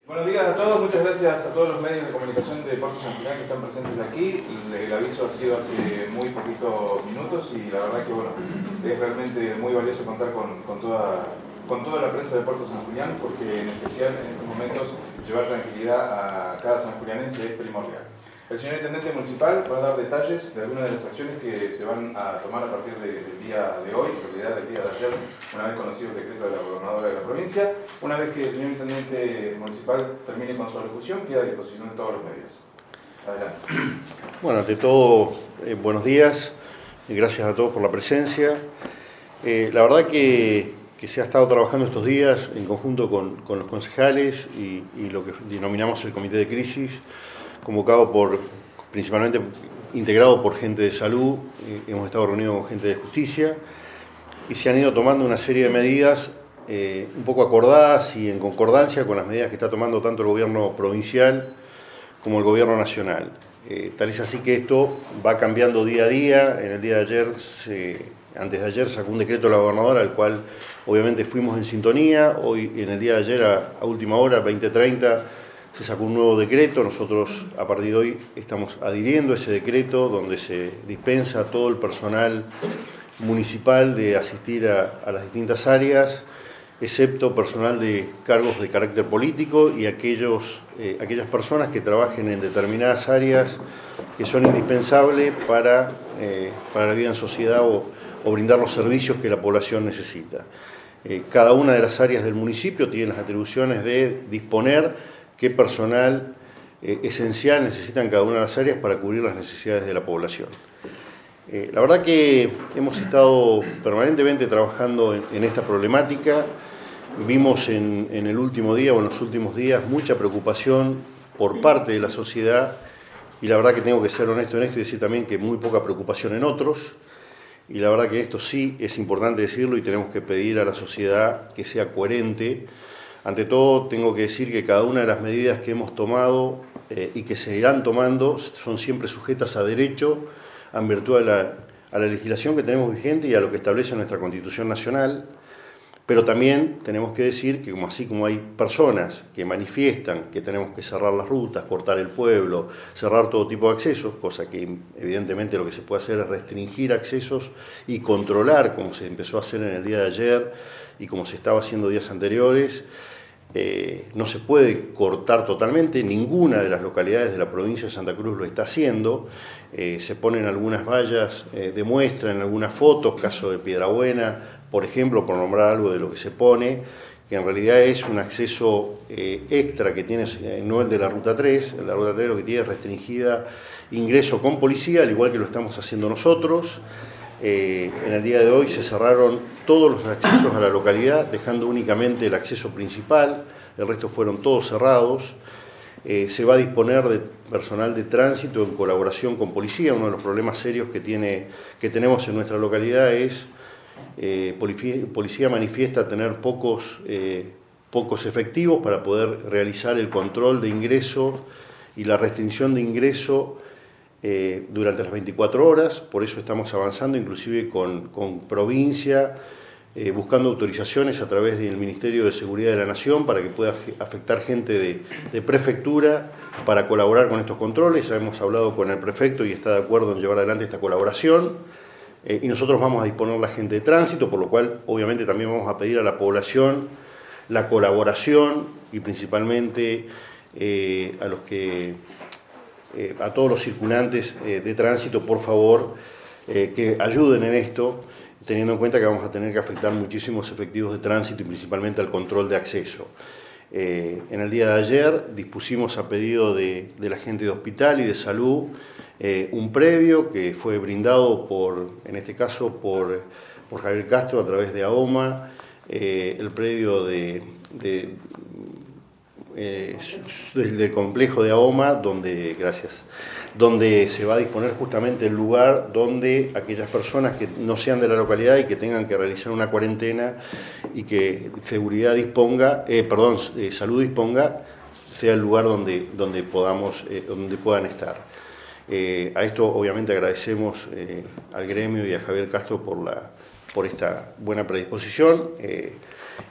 Buenos días a todos, muchas gracias a todos los medios de comunicación de Puerto San Julián que están presentes aquí. El aviso ha sido hace muy poquitos minutos y la verdad que bueno, es realmente muy valioso contar con toda la prensa de Puerto San Julián, porque en especial en estos momentos llevar tranquilidad a cada sanjulianense es primordial. El señor Intendente Municipal va a dar detalles de algunas de las acciones que se van a tomar a partir del día de hoy, en realidad del día de ayer, una vez conocido el decreto de la gobernadora de la provincia. Una vez que el señor Intendente Municipal termine con su alocución, queda a disposición de todos los medios. Adelante. Bueno, ante todo, buenos días, gracias a todos por la presencia. La verdad que se ha estado trabajando estos días en conjunto con los concejales y lo que denominamos el Comité de Crisis, convocado principalmente integrado por gente de salud. Hemos estado reunidos con gente de justicia y se han ido tomando una serie de medidas un poco acordadas y en concordancia con las medidas que está tomando tanto el gobierno provincial como el gobierno nacional. Tal es así que esto va cambiando día a día. En el día de ayer, antes de ayer, sacó un decreto la gobernadora, al cual obviamente fuimos en sintonía. Hoy, en el día de ayer, a última hora, 20:30, se sacó un nuevo decreto. Nosotros, a partir de hoy, estamos adhiriendo a ese decreto donde se dispensa a todo el personal municipal de asistir a las distintas áreas, excepto personal de cargos de carácter político y aquellas personas que trabajen en determinadas áreas que son indispensables para la vida en sociedad o brindar los servicios que la población necesita. Cada una de las áreas del municipio tiene las atribuciones de disponer qué personal esencial necesitan cada una de las áreas para cubrir las necesidades de la población. La verdad que hemos estado permanentemente trabajando en esta problemática. Vimos en el último día o en los últimos días mucha preocupación por parte de la sociedad y la verdad que tengo que ser honesto en esto y decir también que muy poca preocupación en otros. Y la verdad que esto sí es importante decirlo y tenemos que pedir a la sociedad que sea coherente. Ante todo, tengo que decir que cada una de las medidas que hemos tomado y que se irán tomando son siempre sujetas a derecho, en virtud a la legislación que tenemos vigente y a lo que establece nuestra Constitución Nacional. Pero también tenemos que decir que así como hay personas que manifiestan que tenemos que cerrar las rutas, cortar el pueblo, cerrar todo tipo de accesos, cosa que evidentemente lo que se puede hacer es restringir accesos y controlar, como se empezó a hacer en el día de ayer y como se estaba haciendo días anteriores. No se puede cortar totalmente, ninguna de las localidades de la provincia de Santa Cruz lo está haciendo. Se ponen algunas vallas de muestra en algunas fotos, caso de Piedrabuena, por ejemplo, por nombrar algo de lo que se pone, que en realidad es un acceso extra que tiene, no el de la Ruta 3, la Ruta 3 lo que tiene es restringida ingreso con policía, al igual que lo estamos haciendo nosotros. En el día de hoy se cerraron todos los accesos a la localidad, dejando únicamente el acceso principal, el resto fueron todos cerrados. Se va a disponer de personal de tránsito en colaboración con policía. Uno de los problemas serios que tenemos en nuestra localidad es policía manifiesta tener pocos efectivos para poder realizar el control de ingreso y la restricción de ingreso durante las 24 horas, por eso estamos avanzando inclusive con provincia, buscando autorizaciones a través del Ministerio de Seguridad de la Nación para que pueda afectar gente de prefectura para colaborar con estos controles. Ya hemos hablado con el prefecto y está de acuerdo en llevar adelante esta colaboración. Y nosotros vamos a disponer la gente de tránsito, por lo cual obviamente también vamos a pedir a la población la colaboración y principalmente a todos los circulantes de tránsito, por favor, que ayuden en esto, teniendo en cuenta que vamos a tener que afectar muchísimos efectivos de tránsito y principalmente al control de acceso. En el día de ayer dispusimos a pedido de la gente de hospital y de salud un predio que fue brindado en este caso por Javier Castro a través de AOMA, el predio del complejo de AOMA, donde se va a disponer justamente el lugar donde aquellas personas que no sean de la localidad y que tengan que realizar una cuarentena y que salud disponga, sea el lugar donde puedan estar. A esto obviamente agradecemos al gremio y a Javier Castro por esta buena predisposición.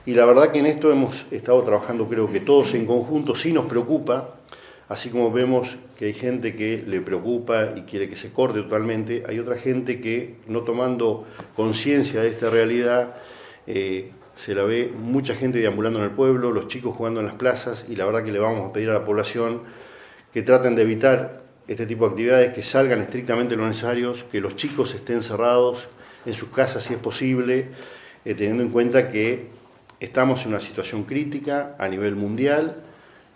Y la verdad que en esto hemos estado trabajando, creo que todos en conjunto. Sí nos preocupa, así como vemos que hay gente que le preocupa y quiere que se corte totalmente, hay otra gente que, no tomando conciencia de esta realidad, se la ve mucha gente deambulando en el pueblo, los chicos jugando en las plazas, y la verdad que le vamos a pedir a la población que traten de evitar este tipo de actividades, que salgan estrictamente lo necesarios, que los chicos estén cerrados en sus casas si es posible, teniendo en cuenta que estamos en una situación crítica a nivel mundial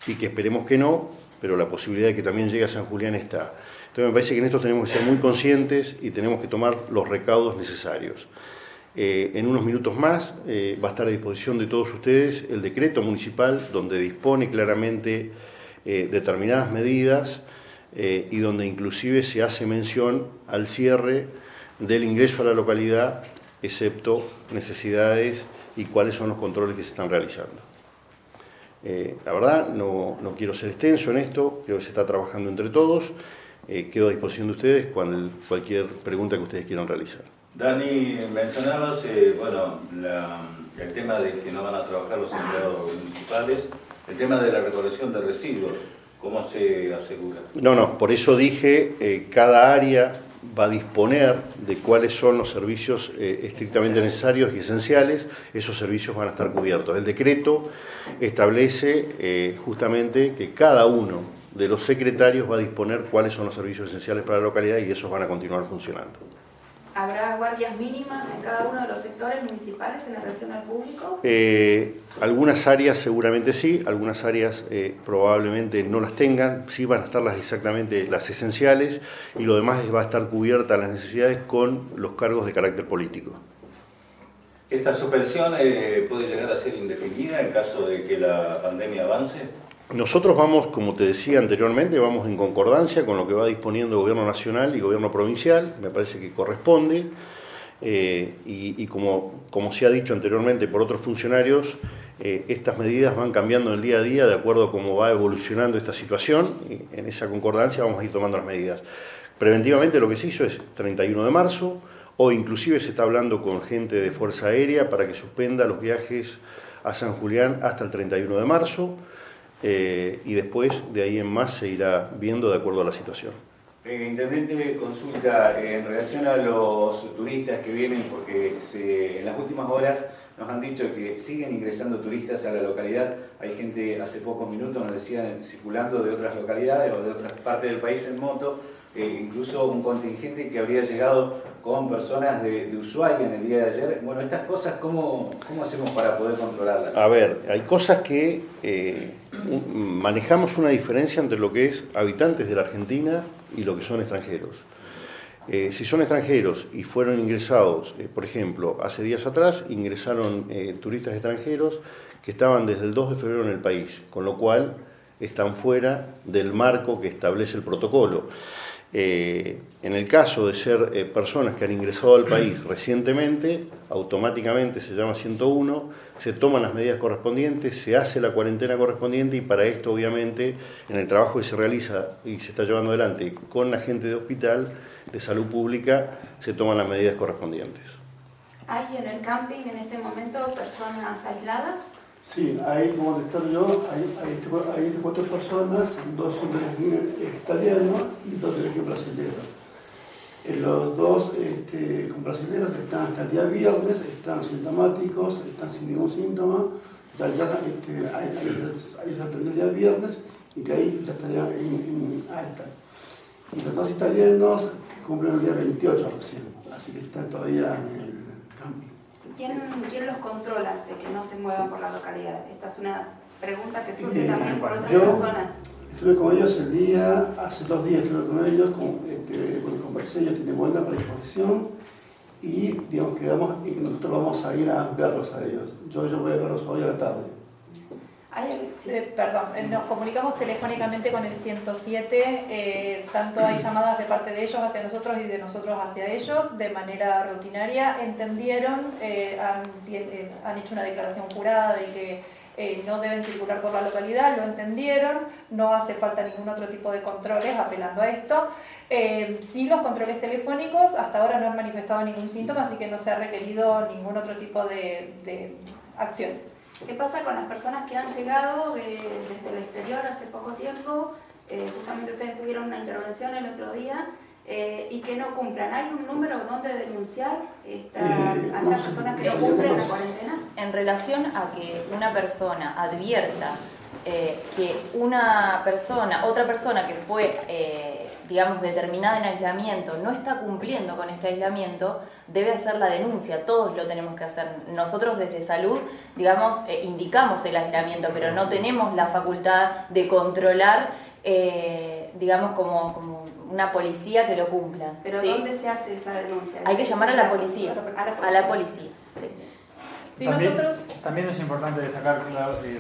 y que esperemos que no, pero la posibilidad de que también llegue a San Julián está. Entonces me parece que en esto tenemos que ser muy conscientes y tenemos que tomar los recaudos necesarios. En unos minutos más va a estar a disposición de todos ustedes el decreto municipal donde dispone claramente determinadas medidas y donde inclusive se hace mención al cierre del ingreso a la localidad, excepto necesidades y cuáles son los controles que se están realizando. La verdad, no quiero ser extenso en esto, creo que se está trabajando entre todos. Quedo a disposición de ustedes cualquier pregunta que ustedes quieran realizar. Dani, mencionabas el tema de que no van a trabajar los empleados municipales, el tema de la recolección de residuos, ¿cómo se asegura? No, por eso dije, cada área va a disponer de cuáles son los servicios estrictamente necesarios y esenciales. Esos servicios van a estar cubiertos. El decreto establece justamente que cada uno de los secretarios va a disponer cuáles son los servicios esenciales para la localidad y esos van a continuar funcionando. ¿Habrá guardias mínimas en cada uno de los sectores municipales en relación al público? Algunas áreas seguramente sí, algunas áreas probablemente no las tengan, sí van a estar exactamente las esenciales y lo demás va a estar cubierta las necesidades con los cargos de carácter político. ¿Esta suspensión puede llegar a ser indefinida en caso de que la pandemia avance? Nosotros vamos, como te decía anteriormente, vamos en concordancia con lo que va disponiendo el Gobierno Nacional y Gobierno Provincial, me parece que corresponde, y como se ha dicho anteriormente por otros funcionarios, estas medidas van cambiando en el día a día de acuerdo a cómo va evolucionando esta situación, y en esa concordancia vamos a ir tomando las medidas. Preventivamente lo que se hizo es 31 de marzo, o inclusive se está hablando con gente de Fuerza Aérea para que suspenda los viajes a San Julián hasta el 31 de marzo, y después de ahí en más se irá viendo de acuerdo a la situación. Intendente, consulta en relación a los turistas que vienen, porque en las últimas horas nos han dicho que siguen ingresando turistas a la localidad. Hay gente, hace pocos minutos nos decían, circulando de otras localidades o de otras partes del país en moto, incluso un contingente que habría llegado con personas de Ushuaia en el día de ayer. Bueno, estas cosas, ¿cómo hacemos para poder controlarlas? A ver, hay cosas que manejamos una diferencia entre lo que es habitantes de la Argentina y lo que son extranjeros. Si son extranjeros y fueron ingresados, por ejemplo, hace días atrás ingresaron turistas extranjeros que estaban desde el 2 de febrero en el país, con lo cual están fuera del marco que establece el protocolo. En el caso de ser personas que han ingresado al país recientemente, automáticamente se llama 101, se toman las medidas correspondientes, se hace la cuarentena correspondiente y para esto obviamente en el trabajo que se realiza y se está llevando adelante con la gente de hospital, de salud pública, se toman las medidas correspondientes. ¿Hay en el camping en este momento personas aisladas? Sí, ahí, como contestar yo, hay 4 personas, 2 son de origen italiano y 2 de origen brasileño. Los 2 con brasileños están hasta el día viernes, están sintomáticos, están sin ningún síntoma, hay ya el día viernes y de ahí ya estarían en alta. Y los 2 italianos cumplen el día 28 recién, así que están todavía en el camping. ¿Quién los controla de que no se muevan por la localidad? Esta es una pregunta que surge también por otras personas. Estuve con ellos hace 2 días estuve con ellos, conversé, ellos tienen buena predisposición y digamos quedamos en que nosotros vamos a ir a verlos a ellos. Yo voy a verlos hoy a la tarde. Perdón, nos comunicamos telefónicamente con el 107, tanto hay llamadas de parte de ellos hacia nosotros y de nosotros hacia ellos de manera rutinaria. Entendieron, han hecho una declaración jurada de que no deben circular por la localidad, lo entendieron, no hace falta ningún otro tipo de controles apelando a esto. Sí, los controles telefónicos hasta ahora no han manifestado ningún síntoma, así que no se ha requerido ningún otro tipo de acción. ¿Qué pasa con las personas que han llegado desde el exterior hace poco tiempo? Justamente ustedes tuvieron una intervención el otro día y que no cumplan. ¿Hay un número donde denunciar a las personas que no cumplen la cuarentena? En relación a que una persona advierta que otra persona que fue, digamos, determinada en aislamiento no está cumpliendo con este aislamiento, debe hacer la denuncia. Todos lo tenemos que hacer. Nosotros desde salud, digamos, indicamos el aislamiento, pero no tenemos la facultad de controlar, digamos, como una policía que lo cumpla. ¿Pero ¿sí? dónde se hace esa denuncia? Hay que llamar a la policía. A la policía, sí. Sí, También es importante destacar,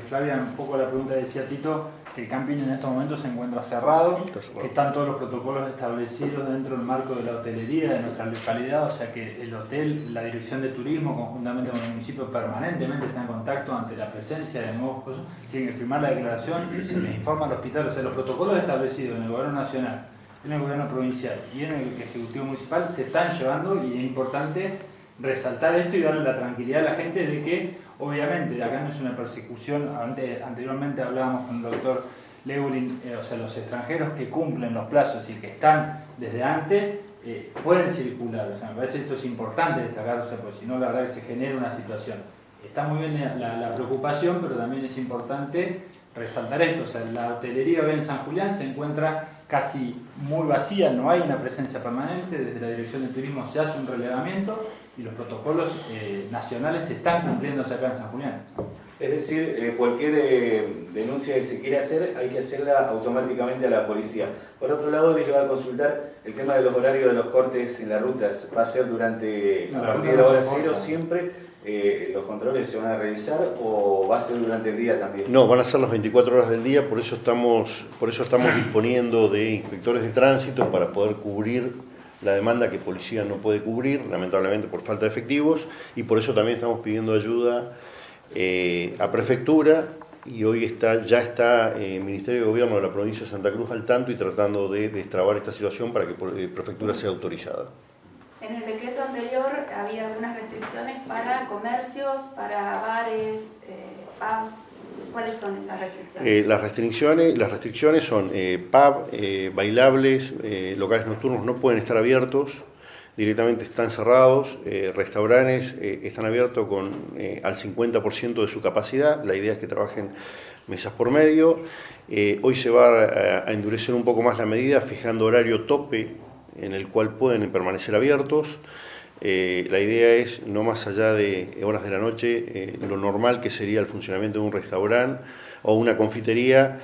Flavia, un poco la pregunta que decía Tito, que el camping en estos momentos se encuentra cerrado, que están todos los protocolos establecidos dentro del marco de la hotelería de nuestra localidad, o sea que el hotel, la dirección de turismo, conjuntamente con el municipio, permanentemente está en contacto ante la presencia de nuevos cosas, tienen que firmar la declaración y se les informa al hospital, o sea, los protocolos establecidos en el gobierno nacional, en el gobierno provincial y en el ejecutivo municipal se están llevando, y es importante resaltar esto y darle la tranquilidad a la gente de que, obviamente, acá no es una persecución. Anteriormente hablábamos con el doctor Leulin, o sea, los extranjeros que cumplen los plazos y que están desde antes pueden circular. O sea, me parece esto es importante destacar, o sea, porque si no, la verdad que se genera una situación. Está muy bien la preocupación, pero también es importante resaltar esto. O sea, la hotelería hoy en San Julián se encuentra casi muy vacía, no hay una presencia permanente. Desde la Dirección de Turismo se hace un relevamiento y los protocolos nacionales se están cumpliéndose acá en San Julián. Es decir, cualquier denuncia que se quiera hacer hay que hacerla automáticamente a la policía. Por otro lado, les iba a consultar el tema de los horarios de los cortes en las rutas. ¿Va a ser a partir de la hora 0 siempre? ¿Los controles se van a realizar o va a ser durante el día también? No, van a ser las 24 horas del día, por eso estamos disponiendo de inspectores de tránsito para poder cubrir la demanda que policía no puede cubrir, lamentablemente por falta de efectivos, y por eso también estamos pidiendo ayuda a prefectura, y hoy ya está el Ministerio de Gobierno de la provincia de Santa Cruz al tanto y tratando de destrabar esta situación para que prefectura sea autorizada. En el decreto anterior había algunas restricciones para comercios, para bares, pubs. ¿Cuáles son esas restricciones? Las restricciones son pub, bailables, locales nocturnos no pueden estar abiertos, directamente están cerrados, restaurantes están abiertos al 50% de su capacidad, la idea es que trabajen mesas por medio. Hoy se va a endurecer un poco más la medida, fijando horario tope en el cual pueden permanecer abiertos. La idea es, no más allá de horas de la noche, lo normal que sería el funcionamiento de un restaurante o una confitería,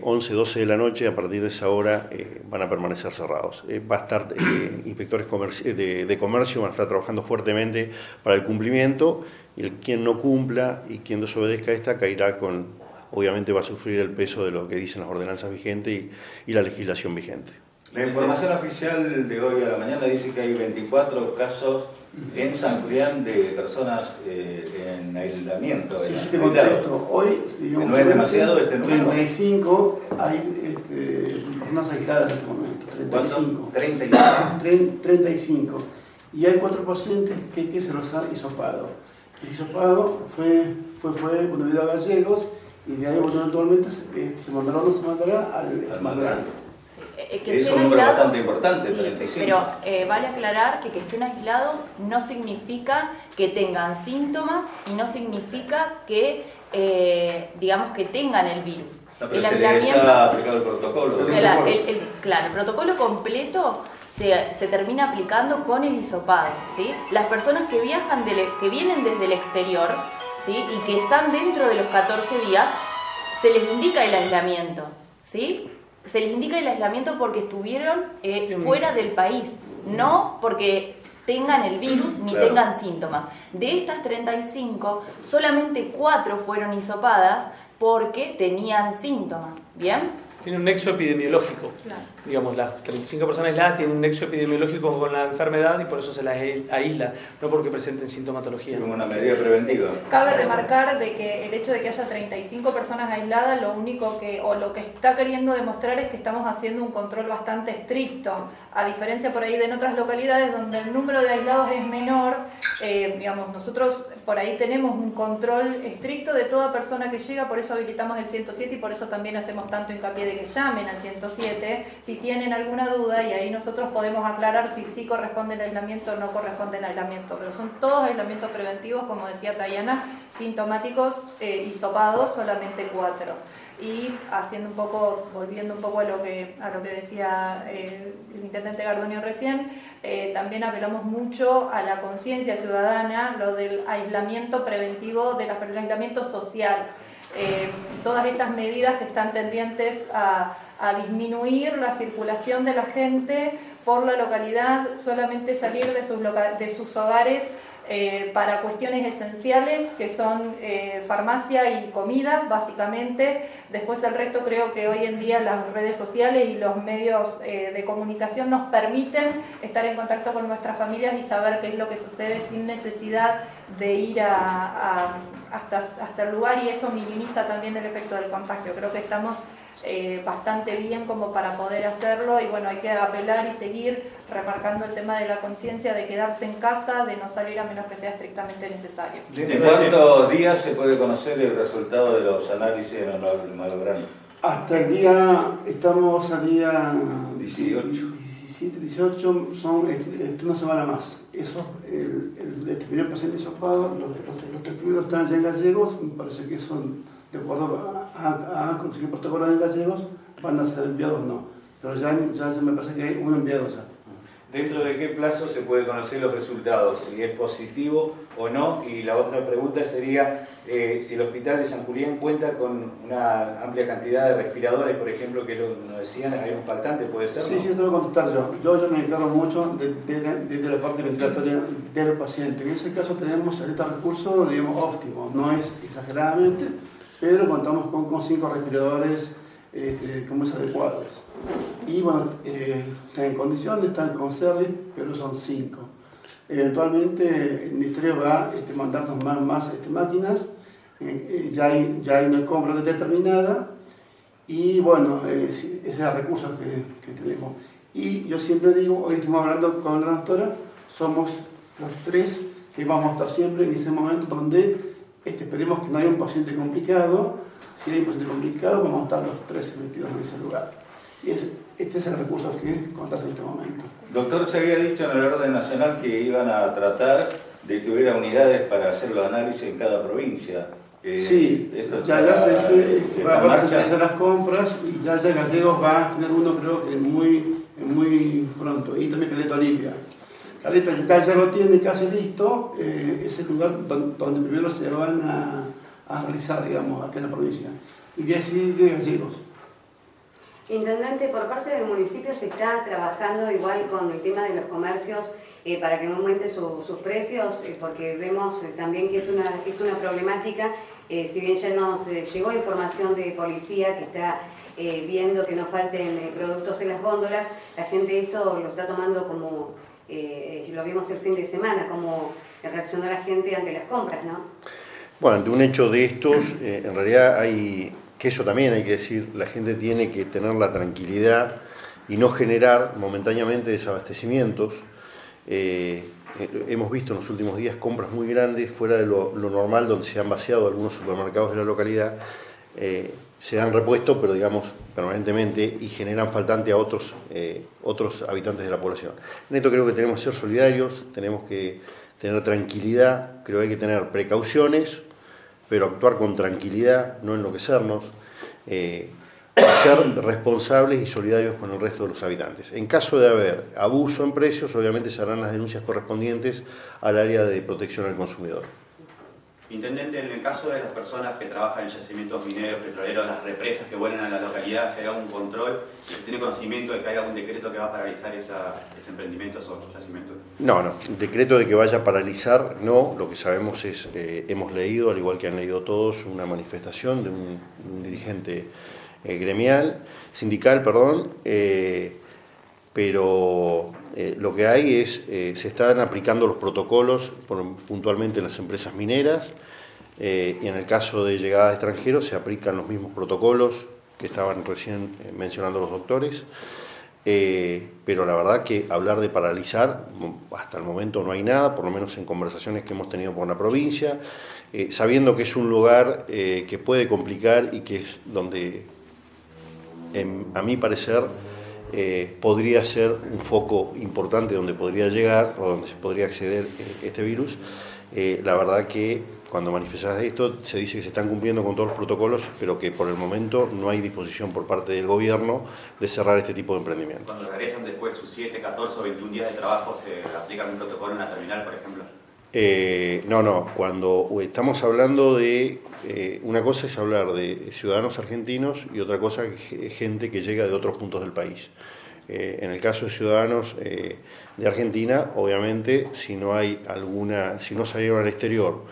11, 12 de la noche, a partir de esa hora van a permanecer cerrados. Va a estar inspectores de comercio, van a estar trabajando fuertemente para el cumplimiento, y quien no cumpla y quien desobedezca esta caerá obviamente va a sufrir el peso de lo que dicen las ordenanzas vigentes y la legislación vigente. La información oficial de hoy a la mañana dice que hay 24 casos en San Julián de personas en aislamiento. Sí, te contesto. Hoy, digamos, no es demasiado este número. 35 hay personas aisladas en este momento. 35. 35. Y hay 4 pacientes que se los han hisopado. El hisopado fue debido a gallegos, y de ahí eventualmente se mandará o no se mandará al más grande. Es un número bastante importante, sí, 35. Pero vale aclarar que estén aislados no significa que tengan síntomas y no significa que, digamos, que tengan el virus. No, pero se les ha aplicado el protocolo. Claro, el protocolo completo se termina aplicando con el hisopado, ¿sí? Las personas que vienen desde el exterior, ¿sí? Y que están dentro de los 14 días, se les indica el aislamiento, ¿sí? Se les indica el aislamiento porque estuvieron fuera del país, no porque tengan el virus ni tengan síntomas. De estas 35, solamente 4 fueron hisopadas porque tenían síntomas, ¿bien? Tiene un nexo epidemiológico. Claro. Digamos, las 35 personas aisladas tienen un nexo epidemiológico con la enfermedad y por eso se las aísla, no porque presenten sintomatología. Como una medida preventiva. Sí. Cabe remarcar de que el hecho de que haya 35 personas aisladas, lo que está queriendo demostrar es que estamos haciendo un control bastante estricto, a diferencia por ahí de en otras localidades donde el número de aislados es menor. Digamos, nosotros por ahí tenemos un control estricto de toda persona que llega, por eso habilitamos el 107 y por eso también hacemos tanto hincapié de que llamen al 107 si tienen alguna duda, y ahí nosotros podemos aclarar si sí corresponde el aislamiento o no corresponde el aislamiento, pero son todos aislamientos preventivos, como decía Tayana, sintomáticos, hisopados, solamente 4. Y haciendo un poco, volviendo un poco a lo que decía el intendente Gardonio recién, también apelamos mucho a la conciencia ciudadana, lo del aislamiento preventivo, el aislamiento social. Todas estas medidas que están tendientes a disminuir la circulación de la gente por la localidad, solamente salir de sus hogares para cuestiones esenciales que son farmacia y comida, básicamente. Después el resto, creo que hoy en día las redes sociales y los medios de comunicación nos permiten estar en contacto con nuestras familias y saber qué es lo que sucede sin necesidad de ir hasta el lugar, y eso minimiza también el efecto del contagio. Creo que estamos bastante bien como para poder hacerlo, y bueno, hay que apelar y seguir remarcando el tema de la conciencia, de quedarse en casa, de no salir a menos que sea estrictamente necesario. ¿En cuántos días se puede conocer el resultado de los análisis de malograno? Hasta el día, estamos al día 17, 18, son una semana más. Eso, el primer paciente hisopado, los tres primeros están ya en Gallegos, me parece que son, de acuerdo a conseguir protocolo en Gallegos, van a ser enviados o no. Pero ya me parece que hay uno enviado ya. ¿Dentro de qué plazo se puede conocer los resultados? Si es positivo o no. Y la otra pregunta sería si el hospital de San Julián cuenta con una amplia cantidad de respiradores, por ejemplo, que nos decían, hay un faltante, ¿puede ser? Sí, ¿no? sí, te voy a contestar yo. Yo me encargo mucho de la parte ventilatoria del paciente. En ese caso tenemos este recurso, digamos, óptimo. No es exageradamente, pero contamos con 5 respiradores como es adecuados. Y bueno, están en condiciones, están con service, pero son 5. Eventualmente el Ministerio va a mandarnos más máquinas, ya hay una compra determinada, y bueno, ese es el recurso que tenemos. Y yo siempre digo, hoy estamos hablando con la doctora, somos los 3 que vamos a estar siempre en ese momento donde esperemos que no haya un paciente complicado. Si hay un paciente complicado, vamos a estar los 3 metidos en ese lugar. Y este es el recurso que contás en este momento. Doctor, se había dicho en el orden nacional que iban a tratar de que hubiera unidades para hacer los análisis en cada provincia. Sí, ya se va a realizar las compras, y ya Gallegos va a tener uno, creo que muy pronto. Y también Caleta Olivia. Caleta ya lo tiene casi listo, es el lugar donde primero se van a realizar, digamos, acá en la provincia. Y de así de Gallegos. Intendente, por parte del municipio se está trabajando igual con el tema de los comercios para que no aumenten sus precios, porque vemos también que es una problemática, si bien ya nos llegó información de policía que está viendo que no falten productos en las góndolas, la gente esto lo está tomando como, lo vimos el fin de semana, como reaccionó la gente ante las compras, ¿no? Bueno, ante un hecho de estos, en realidad que eso también hay que decir, la gente tiene que tener la tranquilidad y no generar momentáneamente desabastecimientos. Hemos visto en los últimos días compras muy grandes fuera de lo normal, donde se han vaciado algunos supermercados de la localidad, se han repuesto, pero digamos permanentemente, y generan faltante a otros habitantes de la población. En esto creo que tenemos que ser solidarios, tenemos que tener tranquilidad, creo que hay que tener precauciones, pero actuar con tranquilidad, no enloquecernos, ser responsables y solidarios con el resto de los habitantes. En caso de haber abuso en precios, obviamente se harán las denuncias correspondientes al área de protección al consumidor. Intendente, en el caso de las personas que trabajan en yacimientos mineros, petroleros, las represas que vuelven a la localidad, ¿se hará un control y se tiene conocimiento de que hay algún decreto que va a paralizar ese emprendimiento, esos yacimientos? No, decreto de que vaya a paralizar, no. Lo que sabemos es, hemos leído, al igual que han leído todos, una manifestación de un dirigente sindical, pero lo que hay es, se están aplicando los protocolos puntualmente en las empresas mineras, y en el caso de llegada de extranjeros se aplican los mismos protocolos que estaban recién mencionando los doctores. pero la verdad que hablar de paralizar, hasta el momento no hay nada, por lo menos en conversaciones que hemos tenido con la provincia, sabiendo que es un lugar que puede complicar y que es donde, a mi parecer, podría ser un foco importante donde podría llegar o donde se podría acceder este virus. La verdad que cuando manifestás esto se dice que se están cumpliendo con todos los protocolos, pero que por el momento no hay disposición por parte del gobierno de cerrar este tipo de emprendimiento. Cuando regresan después sus 7, 14 o 21 días de trabajo, ¿se aplica un protocolo en la terminal, por ejemplo? No, cuando estamos hablando de, una cosa es hablar de ciudadanos argentinos y otra cosa es gente que llega de otros puntos del país. En el caso de ciudadanos de Argentina, obviamente, si no salieron al exterior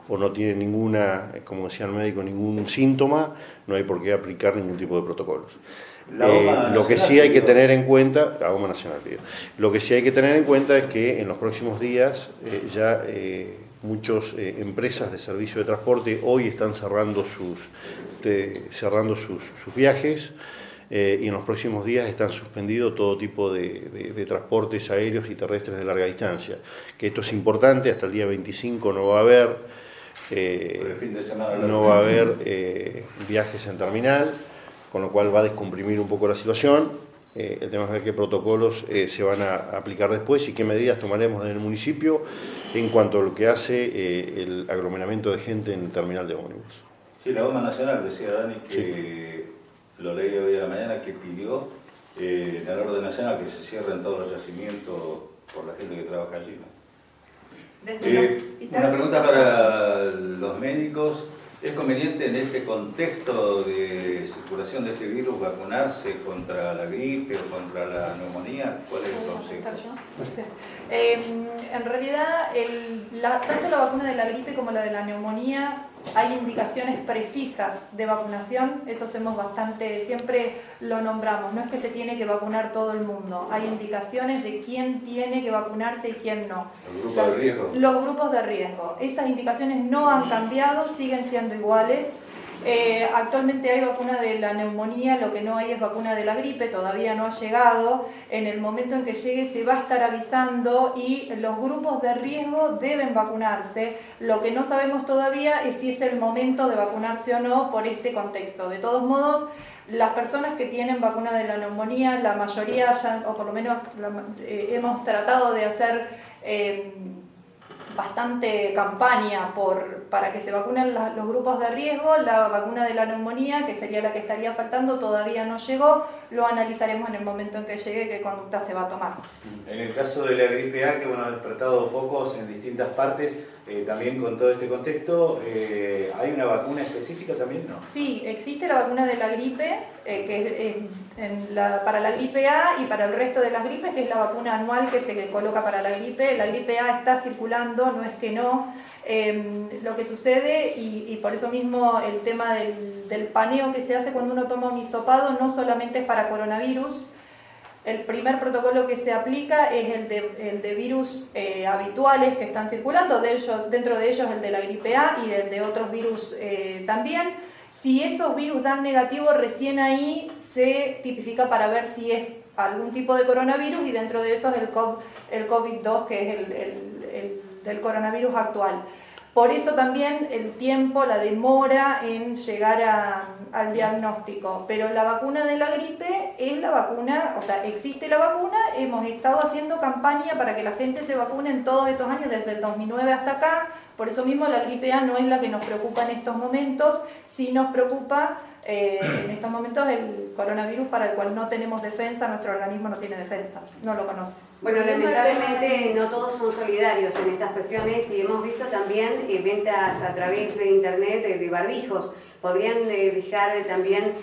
o no tienen ninguna, como decía el médico, ningún síntoma, no hay por qué aplicar ningún tipo de protocolos. Lo que sí hay que tener en cuenta, la OMA Nacional, lo que sí hay que tener en cuenta es que en los próximos días muchas empresas de servicio de transporte hoy están cerrando sus viajes y en los próximos días están suspendidos todo tipo de transportes aéreos y terrestres de larga distancia. Que esto es importante, hasta el día 25 no va a haber viajes en terminal, con lo cual va a descomprimir un poco la situación. El tema es ver qué protocolos se van a aplicar después y qué medidas tomaremos en el municipio en cuanto a lo que hace el aglomeramiento de gente en el terminal de ómnibus. Sí, la OMA Nacional, decía Dani, que lo leí hoy a la mañana, que pidió en el orden nacional que se cierren todos los yacimientos por la gente que trabaja allí, ¿no? Una pregunta para los médicos. ¿Es conveniente en este contexto de circulación de este virus vacunarse contra la gripe o contra la neumonía? ¿Cuál es el consejo? En realidad, tanto la vacuna de la gripe como la de la neumonía, hay indicaciones precisas de vacunación, eso hacemos bastante, siempre lo nombramos, no es que se tiene que vacunar todo el mundo, hay indicaciones de quién tiene que vacunarse y quién no. ¿Los grupos de riesgo? Los grupos de riesgo, esas indicaciones no han cambiado, siguen siendo iguales. Actualmente hay vacuna de la neumonía, lo que no hay es vacuna de la gripe, todavía no ha llegado. En el momento en que llegue se va a estar avisando y los grupos de riesgo deben vacunarse. Lo que no sabemos todavía es si es el momento de vacunarse o no por este contexto. De todos modos, las personas que tienen vacuna de la neumonía, la mayoría ya, o por lo menos hemos tratado de hacer bastante campaña para que se vacunen los grupos de riesgo. La vacuna de la neumonía, que sería la que estaría faltando, todavía no llegó. Lo analizaremos en el momento en que llegue qué conducta se va a tomar. En el caso de la gripe A, que ha despertado focos en distintas partes, también con todo este contexto, ¿hay una vacuna específica también? ¿No? Sí, existe la vacuna de la gripe, que es para la gripe A y para el resto de las gripes, que es la vacuna anual que se coloca para la gripe. La gripe A está circulando, no es que no. Lo que sucede, y por eso mismo el tema del paneo que se hace cuando uno toma un hisopado, no solamente es para coronavirus. El primer protocolo que se aplica es el de virus habituales que están circulando, dentro de ellos el de la gripe A y el de otros virus también. Si esos virus dan negativo, recién ahí se tipifica para ver si es algún tipo de coronavirus, y dentro de esos el COVID-2, que es el del coronavirus actual. Por eso también el tiempo, la demora en llegar al diagnóstico. Pero la vacuna de la gripe es la vacuna, o sea, existe la vacuna, hemos estado haciendo campaña para que la gente se vacune en todos estos años, desde el 2009 hasta acá. Por eso mismo la gripe A no es la que nos preocupa en estos momentos, sí nos preocupa en estos momentos el coronavirus, para el cual no tenemos defensa, nuestro organismo no tiene defensas, no lo conoce. Bueno, lamentablemente no todos son solidarios en estas cuestiones, y hemos visto también ventas a través de internet de barbijos. ¿Podrían dejar también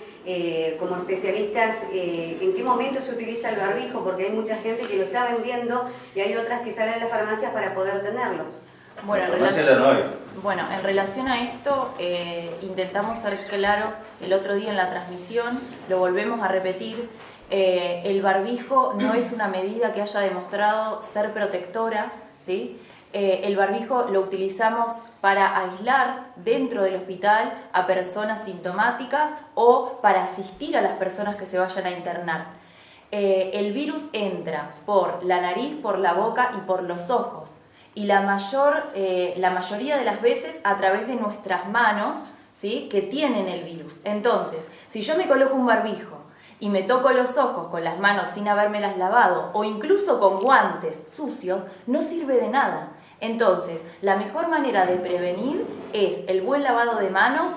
como especialistas en qué momento se utiliza el barbijo? Porque hay mucha gente que lo está vendiendo y hay otras que salen a las farmacias para poder tenerlos. Bueno, en relación a esto, intentamos ser claros el otro día en la transmisión, lo volvemos a repetir. El barbijo no es una medida que haya demostrado ser protectora, ¿sí? El barbijo lo utilizamos para aislar dentro del hospital a personas sintomáticas o para asistir a las personas que se vayan a internar. el virus entra por la nariz, por la boca y por los ojos. Y la mayoría de las veces a través de nuestras manos, ¿sí?, que tienen el virus. Entonces, si yo me coloco un barbijo y me toco los ojos con las manos sin habérmelas lavado o incluso con guantes sucios, no sirve de nada. Entonces, la mejor manera de prevenir es el buen lavado de manos,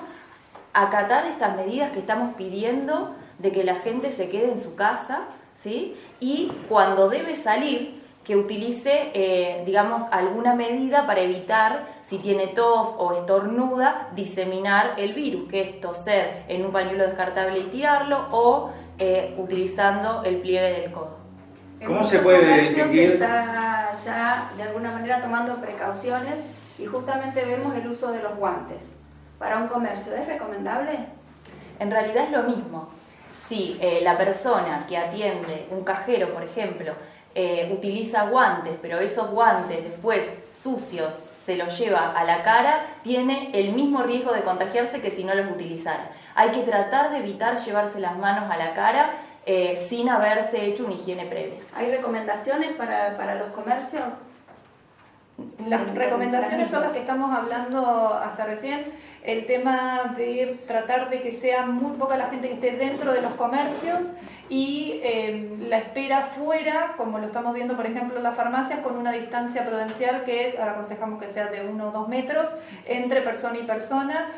acatar estas medidas que estamos pidiendo de que la gente se quede en su casa, ¿sí?, y cuando debe salir, que utilice, digamos, alguna medida para evitar, si tiene tos o estornuda, diseminar el virus, que es toser en un pañuelo descartable y tirarlo, o utilizando el pliegue del codo. ¿Cómo se puede distinguir? Se está ya de alguna manera tomando precauciones y justamente vemos el uso de los guantes. Para un comercio, ¿es recomendable? En realidad es lo mismo. Si la persona que atiende, un cajero por ejemplo, utiliza guantes, pero esos guantes después sucios se los lleva a la cara, tiene el mismo riesgo de contagiarse que si no los utilizara. Hay que tratar de evitar llevarse las manos a la cara sin haberse hecho una higiene previa. ¿Hay recomendaciones para los comercios? Las recomendaciones son las que estamos hablando hasta recién. El tema de tratar de que sea muy poca la gente que esté dentro de los comercios y la espera fuera, como lo estamos viendo por ejemplo en las farmacias, con una distancia prudencial que ahora aconsejamos que sea de 1 o 2 metros entre persona y persona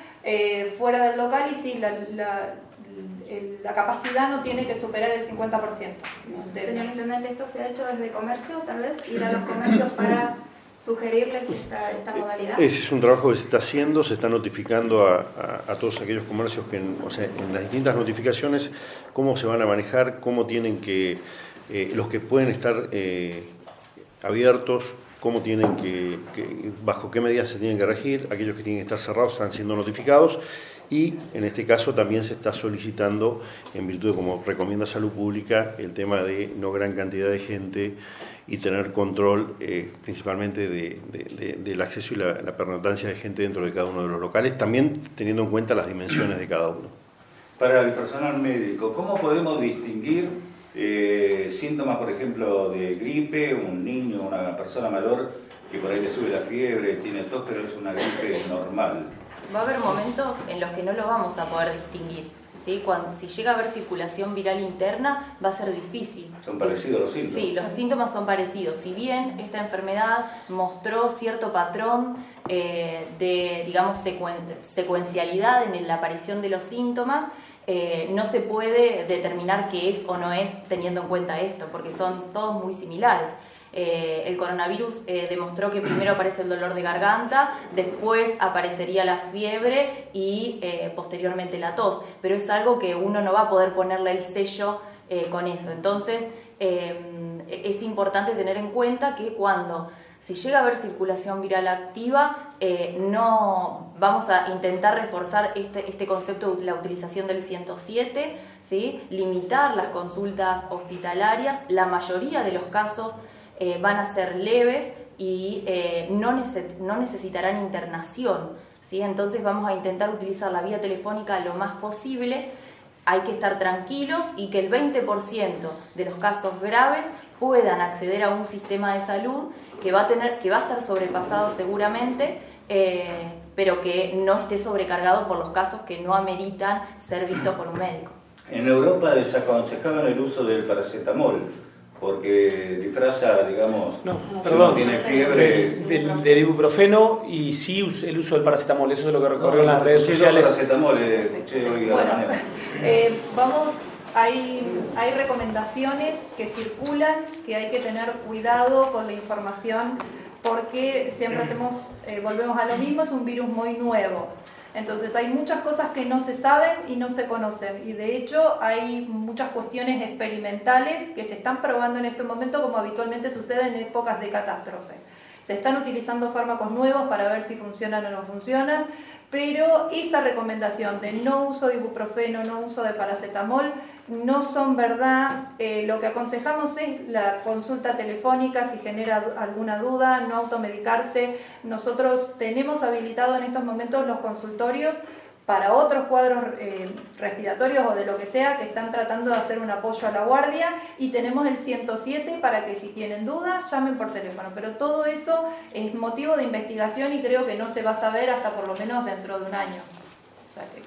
fuera del local, y sí, la capacidad no tiene que superar el 50%. Señor Intendente, ¿esto se ha hecho desde comercio? Tal vez ir a los comercios para sugerirles esta modalidad. Ese es un trabajo que se está haciendo, se está notificando a todos aquellos comercios que, o sea, en las distintas notificaciones, cómo se van a manejar, cómo tienen que, los que pueden estar abiertos, cómo tienen bajo qué medidas se tienen que regir, aquellos que tienen que estar cerrados están siendo notificados. Y en este caso también se está solicitando, en virtud de como recomienda Salud Pública, el tema de no gran cantidad de gente y tener control principalmente del acceso y la pernoctancia de gente dentro de cada uno de los locales, también teniendo en cuenta las dimensiones de cada uno. Para el personal médico, ¿cómo podemos distinguir síntomas, por ejemplo, de gripe, un niño, una persona mayor que por ahí le sube la fiebre, tiene tos, pero es una gripe normal? Va a haber momentos en los que no lo vamos a poder distinguir, ¿sí? Si llega a haber circulación viral interna, va a ser difícil. ¿Son parecidos los síntomas? Sí, los síntomas son parecidos. Si bien esta enfermedad mostró cierto patrón de, digamos, secuencialidad en la aparición de los síntomas, no se puede determinar qué es o no es teniendo en cuenta esto, porque son todos muy similares. El coronavirus demostró que primero aparece el dolor de garganta, después aparecería la fiebre y posteriormente la tos, pero es algo que uno no va a poder ponerle el sello con eso. Entonces es importante tener en cuenta que si llega a haber circulación viral activa, no vamos a intentar reforzar este concepto de la utilización del 107, ¿sí? Limitar las consultas hospitalarias. La mayoría de los casos van a ser leves y no necesitarán internación, ¿sí? Entonces vamos a intentar utilizar la vía telefónica lo más posible. Hay que estar tranquilos y que el 20% de los casos graves puedan acceder a un sistema de salud que va a estar sobrepasado seguramente, pero que no esté sobrecargado por los casos que no ameritan ser vistos por un médico. En Europa desaconsejaban el uso del paracetamol, porque disfraza, digamos, si uno tiene fiebre. Del ibuprofeno y sí el uso del paracetamol, eso es lo que recorrió en las redes sociales. Paracetamol, escuché hoy a la mañana. Hay recomendaciones que circulan, que hay que tener cuidado con la información, porque siempre volvemos a lo mismo, es un virus muy nuevo. Entonces hay muchas cosas que no se saben y no se conocen, y de hecho hay muchas cuestiones experimentales que se están probando en este momento, como habitualmente sucede en épocas de catástrofe. Se están utilizando fármacos nuevos para ver si funcionan o no funcionan, pero esa recomendación de no uso de ibuprofeno, no uso de paracetamol, no son verdad. Lo que aconsejamos es la consulta telefónica si genera alguna duda, no automedicarse. Nosotros tenemos habilitado en estos momentos los consultorios para otros cuadros respiratorios o de lo que sea que están tratando de hacer un apoyo a la guardia, y tenemos el 107 para que si tienen dudas llamen por teléfono, pero todo eso es motivo de investigación y creo que no se va a saber hasta por lo menos dentro de un año. O sea que...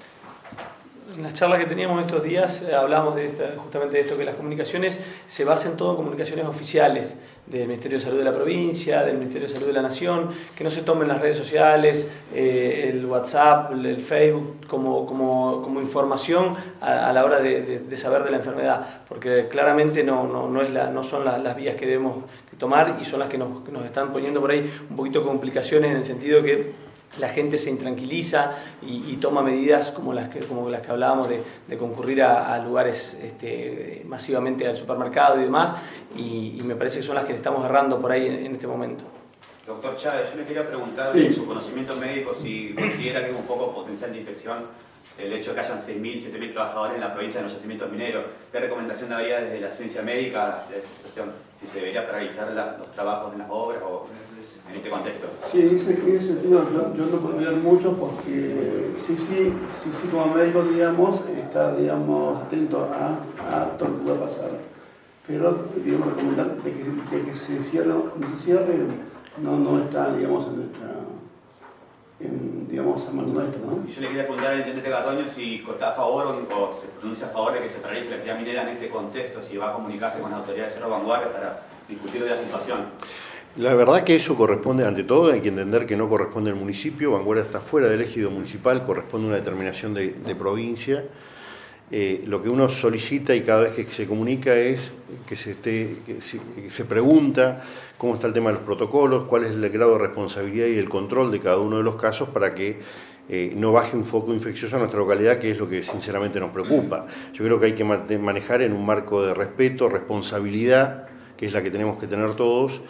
En las charlas que teníamos estos días hablábamos justamente de esto, que las comunicaciones se basen todo en comunicaciones oficiales del Ministerio de Salud de la provincia, del Ministerio de Salud de la Nación, que no se tomen las redes sociales, el WhatsApp, el Facebook como información a la hora de saber de la enfermedad, porque claramente no son las vías que debemos tomar, y son las que nos están poniendo por ahí un poquito complicaciones, en el sentido que la gente se intranquiliza y toma medidas como las que hablábamos de concurrir a lugares masivamente al supermercado y demás, y me parece que son las que le estamos agarrando por ahí en este momento. Doctor Chávez, yo le quería preguntar, sí, de su conocimiento médico, si considera que es un foco potencial de infección el hecho de que hayan 6.000, 7.000 trabajadores en la provincia de los yacimientos mineros. ¿Qué recomendación daría desde la ciencia médica hacia esa situación? Si se debería paralizar los trabajos en las obras o en este contexto. Sí, en ese sentido yo no puedo olvidar mucho, porque sí, como médico, digamos, está, digamos, atento a todo lo que va a pasar. Pero, digamos, recomendar de que se cierre o no se cierre, no está, digamos, digamos, a mano nuestra, ¿no? Y yo le quería preguntar al intendente Gardoño si está a favor o se pronuncia a favor de que se paralice la actividad minera en este contexto, si va a comunicarse con las autoridades de Cerro Vanguardia para discutir de la situación. La verdad que eso corresponde, ante todo, hay que entender que no corresponde al municipio. Vanguardia está fuera del ejido municipal, corresponde a una determinación de provincia. Lo que uno solicita y cada vez que se comunica es que se pregunta cómo está el tema de los protocolos, cuál es el grado de responsabilidad y el control de cada uno de los casos, para que no baje un foco infeccioso a nuestra localidad, que es lo que sinceramente nos preocupa. Yo creo que hay que manejar en un marco de respeto, responsabilidad, que es la que tenemos que tener todos,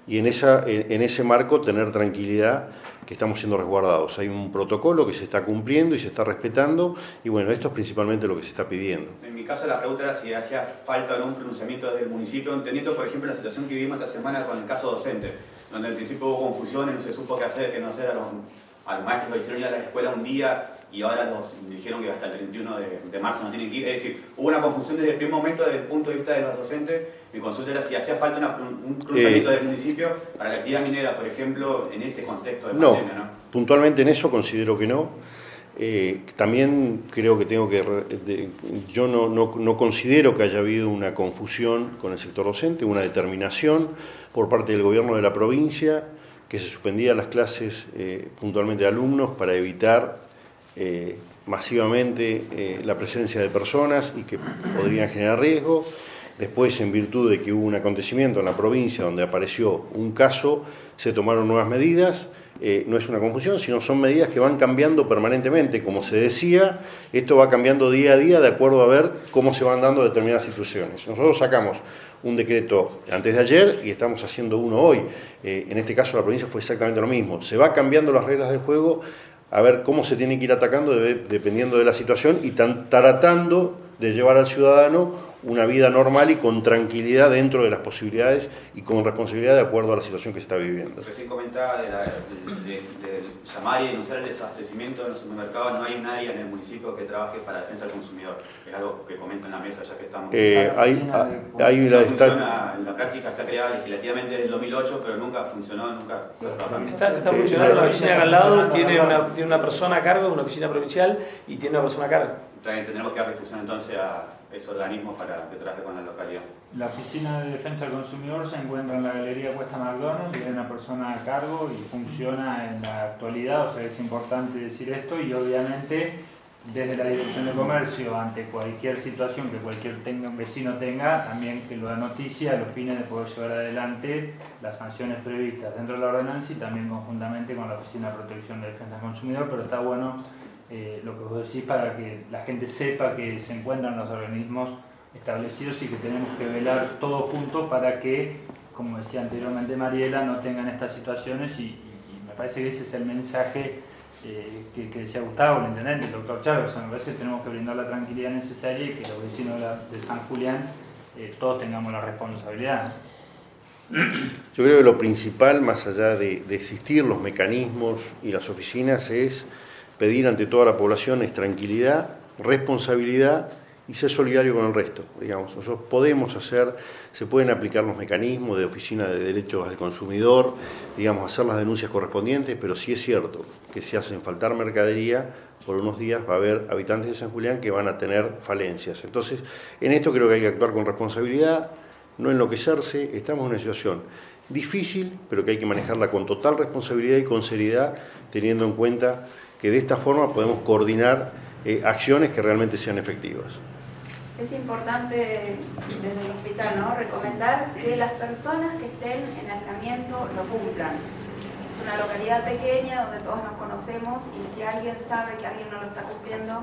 y en ese marco tener tranquilidad, que estamos siendo resguardados. Hay un protocolo que se está cumpliendo y se está respetando, y bueno, esto es principalmente lo que se está pidiendo. En mi caso la pregunta era si hacía falta o no un pronunciamiento desde el municipio, entendiendo por ejemplo la situación que vivimos esta semana con el caso docente, donde al principio hubo confusiones, no se supo qué hacer, qué no hacer, a los maestros que hicieron ir a la escuela un día y ahora nos dijeron que hasta el 31 de marzo no tienen que ir. Es decir, hubo una confusión desde el primer momento desde el punto de vista de los docentes. Mi consulta era si hacía falta un pronunciamiento del municipio para la actividad minera, por ejemplo, en este contexto de pandemia, ¿no? Puntualmente en eso considero que no. También creo que yo no considero que haya habido una confusión con el sector docente, una determinación por parte del gobierno de la provincia que se suspendían las clases puntualmente de alumnos para evitar masivamente la presencia de personas y que podrían generar riesgo. Después, en virtud de que hubo un acontecimiento en la provincia donde apareció un caso, se tomaron nuevas medidas. No es una confusión, sino son medidas que van cambiando permanentemente. Como se decía, esto va cambiando día a día de acuerdo a ver cómo se van dando determinadas situaciones. Nosotros sacamos un decreto antes de ayer y estamos haciendo uno hoy. En este caso la provincia fue exactamente lo mismo. Se va cambiando las reglas del juego a ver cómo se tiene que ir atacando dependiendo de la situación y tratando de llevar al ciudadano una vida normal y con tranquilidad dentro de las posibilidades y con responsabilidad de acuerdo a la situación que se está viviendo. Recién comentaba de llamar y denunciar el desabastecimiento de los supermercados. No hay un área en el municipio que trabaje para la defensa del consumidor. Es algo que comento en la mesa ya que estamos. En la práctica está creada legislativamente desde el 2008, pero nunca funcionó, nunca. Sí. Está funcionando. La oficina de al lado tiene una persona a cargo, una oficina provincial, y tiene una persona a cargo. También tendremos que dar difusión entonces a esos organismos para que trabajen con la localidad. La Oficina de Defensa del Consumidor se encuentra en la Galería Cuesta McDonald's y hay una persona a cargo y funciona en la actualidad, o sea, es importante decir esto, y obviamente desde la Dirección de Comercio, ante cualquier situación que cualquier vecino tenga, también que lo da noticia a los fines de poder llevar adelante las sanciones previstas dentro de la ordenanza y también conjuntamente con la Oficina de Protección de Defensa del Consumidor, pero está bueno lo que vos decís para que la gente sepa que se encuentran los organismos establecidos y que tenemos que velar todos juntos para que, como decía anteriormente Mariela, no tengan estas situaciones y me parece que ese es el mensaje que decía Gustavo, el intendente, el doctor Chávez. O sea, me parece que tenemos que brindar la tranquilidad necesaria y que los vecinos de San Julián todos tengamos la responsabilidad. Yo creo que lo principal, más allá de existir los mecanismos y las oficinas, es pedir ante toda la población es tranquilidad, responsabilidad y ser solidario con el resto. Digamos, nosotros podemos hacer, se pueden aplicar los mecanismos de Oficina de Derechos al Consumidor, digamos, hacer las denuncias correspondientes, pero sí es cierto que si hacen faltar mercadería, por unos días va a haber habitantes de San Julián que van a tener falencias. Entonces, en esto creo que hay que actuar con responsabilidad, no enloquecerse. Estamos en una situación difícil, pero que hay que manejarla con total responsabilidad y con seriedad, teniendo en cuenta que de esta forma podemos coordinar acciones que realmente sean efectivas. Es importante desde el hospital, ¿no?, recomendar que las personas que estén en aislamiento lo cumplan. Es una localidad pequeña donde todos nos conocemos y si alguien sabe que alguien no lo está cumpliendo,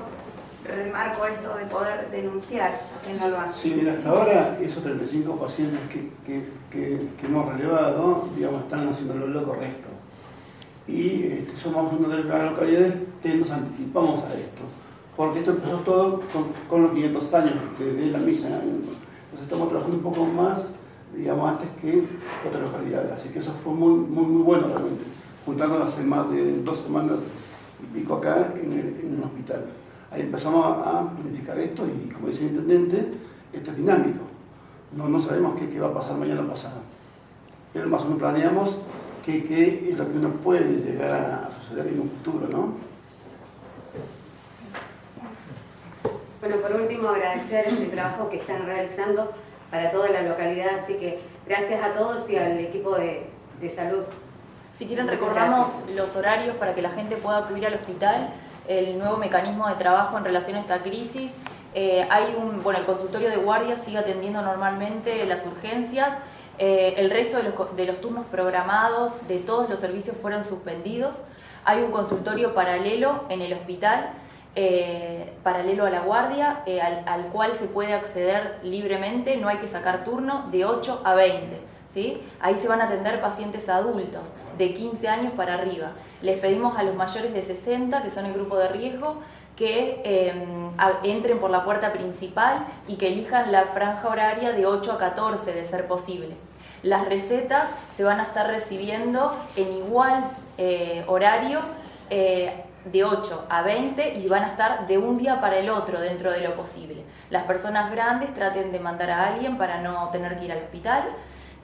remarco esto de poder denunciar a quien no lo hace. Sí, mira, hasta ahora esos 35 pacientes que hemos relevado, digamos, están haciendo lo correcto. Y somos una de las localidades que nos anticipamos a esto. Porque esto empezó todo con los 500 años de la misa. Entonces estamos trabajando un poco más, digamos, antes que otras localidades. Así que eso fue muy bueno realmente. Juntarnos hace más de 2 semanas y pico acá en el hospital. Ahí empezamos a planificar esto y, como dice el intendente, esto es dinámico. No sabemos qué va a pasar mañana pasado. Pero más o menos planeamos qué es lo que uno puede llegar a suceder en un futuro, ¿no? Bueno, por último, agradecer el trabajo que están realizando para toda la localidad, así que gracias a todos y al equipo de salud. Si quieren, Muchas recordamos gracias. los horarios para que la gente pueda acudir al hospital, el nuevo mecanismo de trabajo en relación a esta crisis. El consultorio de guardia sigue atendiendo normalmente las urgencias. El resto de los turnos programados de todos los servicios fueron suspendidos. Hay un consultorio paralelo en el hospital, paralelo a la guardia, al cual se puede acceder libremente, no hay que sacar turno, de 8 a 20. ¿sí? Ahí se van a atender pacientes adultos de 15 años para arriba. Les pedimos a los mayores de 60, que son el grupo de riesgo, que entren por la puerta principal y que elijan la franja horaria de 8 a 14, de ser posible. Las recetas se van a estar recibiendo en igual horario, de 8 a 20, y van a estar de un día para el otro dentro de lo posible. Las personas grandes traten de mandar a alguien para no tener que ir al hospital.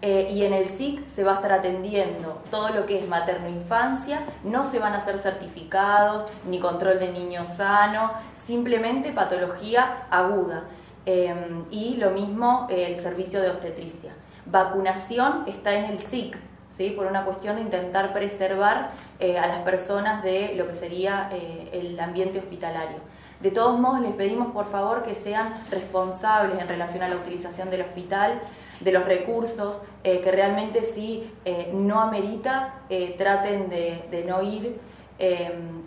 Y en el SIC se va a estar atendiendo todo lo que es materno-infancia, no se van a hacer certificados ni control de niño sano, simplemente patología aguda. Y lo mismo el servicio de obstetricia. Vacunación está en el SIC, ¿sí? Por una cuestión de intentar preservar a las personas de lo que sería el ambiente hospitalario. De todos modos, les pedimos por favor que sean responsables en relación a la utilización del hospital, de los recursos, que realmente si no amerita, traten de no ir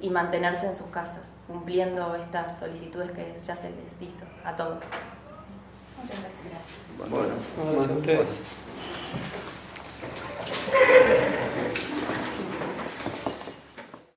y mantenerse en sus casas, cumpliendo estas solicitudes que ya se les hizo a todos. Muchas gracias. Bueno, gracias a ustedes.